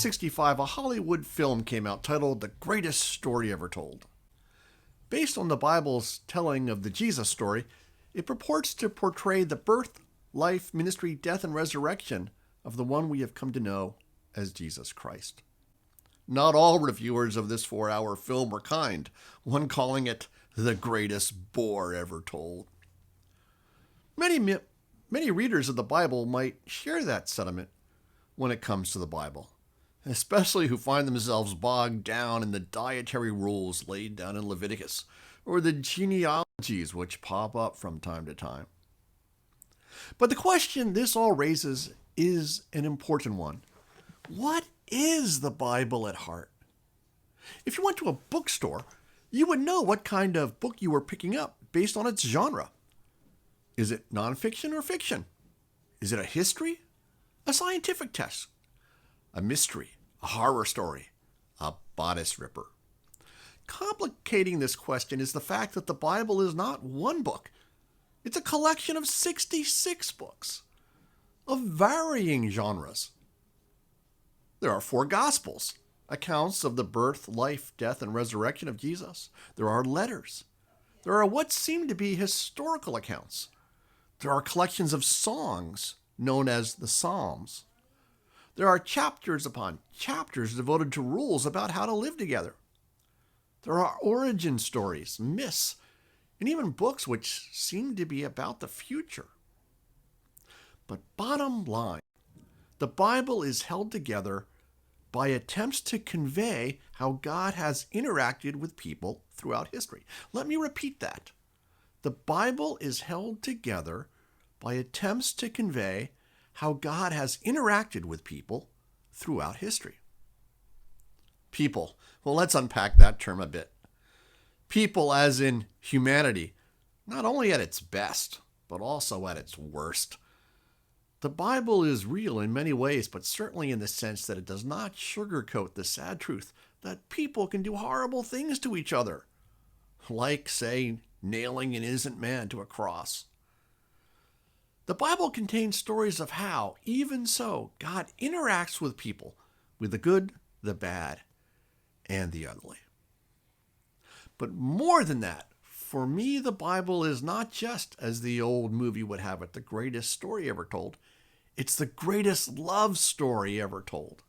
1965, a Hollywood film came out titled The Greatest Story Ever Told. Based on the Bible's telling of the Jesus story, it purports to portray the birth, life, ministry, death, and resurrection of the one we have come to know as Jesus Christ. Not all reviewers of this 4-hour film were kind, one calling it the greatest bore ever told. Many readers of the Bible might share that sentiment when it comes to the Bible, especially who find themselves bogged down in the dietary rules laid down in Leviticus or the genealogies which pop up from time to time. But the question this all raises is an important one. What is the Bible at heart? If you went to a bookstore, you would know what kind of book you were picking up based on its genre. Is it nonfiction or fiction? Is it a history? A scientific text? A mystery? A horror story? A bodice ripper? Complicating this question is the fact that the Bible is not one book. It's a collection of 66 books of varying genres. There are 4 Gospels, accounts of the birth, life, death, and resurrection of Jesus. There are letters. There are what seem to be historical accounts. There are collections of songs known as the Psalms. There are chapters upon chapters devoted to rules about how to live together. There are origin stories, myths, and even books which seem to be about the future. But bottom line, the Bible is held together by attempts to convey how God has interacted with people throughout history. Let me repeat that. The Bible is held together by attempts to convey how God has interacted with people throughout history. People. Well, let's unpack that term a bit. People as in humanity, not only at its best, but also at its worst. The Bible is real in many ways, but certainly in the sense that it does not sugarcoat the sad truth that people can do horrible things to each other, like, say, nailing an innocent man to a cross. The Bible contains stories of how, even so, God interacts with people, with the good, the bad, and the ugly. But more than that, for me, the Bible is not just, as the old movie would have it, the greatest story ever told. It's the greatest love story ever told.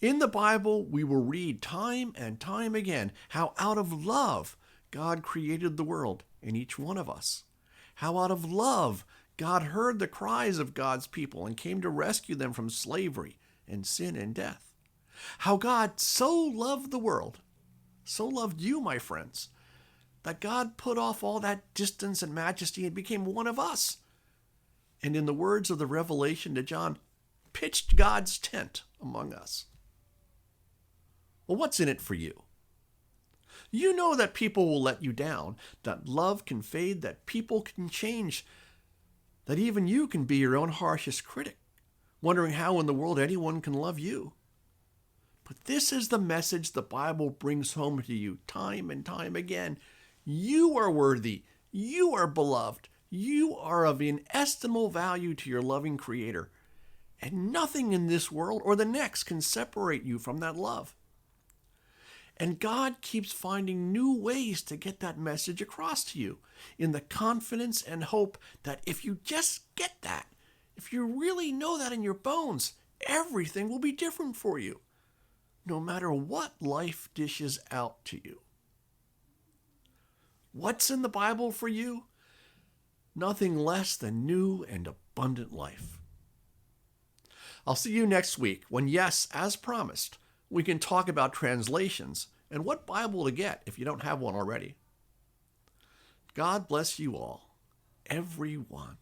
In the Bible, we will read time and time again how out of love God created the world and each one of us. How out of love God heard the cries of God's people and came to rescue them from slavery and sin and death. How God so loved the world, so loved you, my friends, that God put off all that distance and majesty and became one of us. And in the words of the Revelation to John, pitched God's tent among us. Well, what's in it for you? You know that people will let you down, that love can fade, that people can change, that even you can be your own harshest critic, wondering how in the world anyone can love you. But this is the message the Bible brings home to you time and time again. You are worthy. You are beloved. You are of inestimable value to your loving Creator. And nothing in this world or the next can separate you from that love. And God keeps finding new ways to get that message across to you in the confidence and hope that if you just get that, if you really know that in your bones, everything will be different for you, no matter what life dishes out to you. What's in the Bible for you? Nothing less than new and abundant life. I'll see you next week when, yes, as promised, we can talk about translations and what Bible to get if you don't have one already. God bless you all, everyone.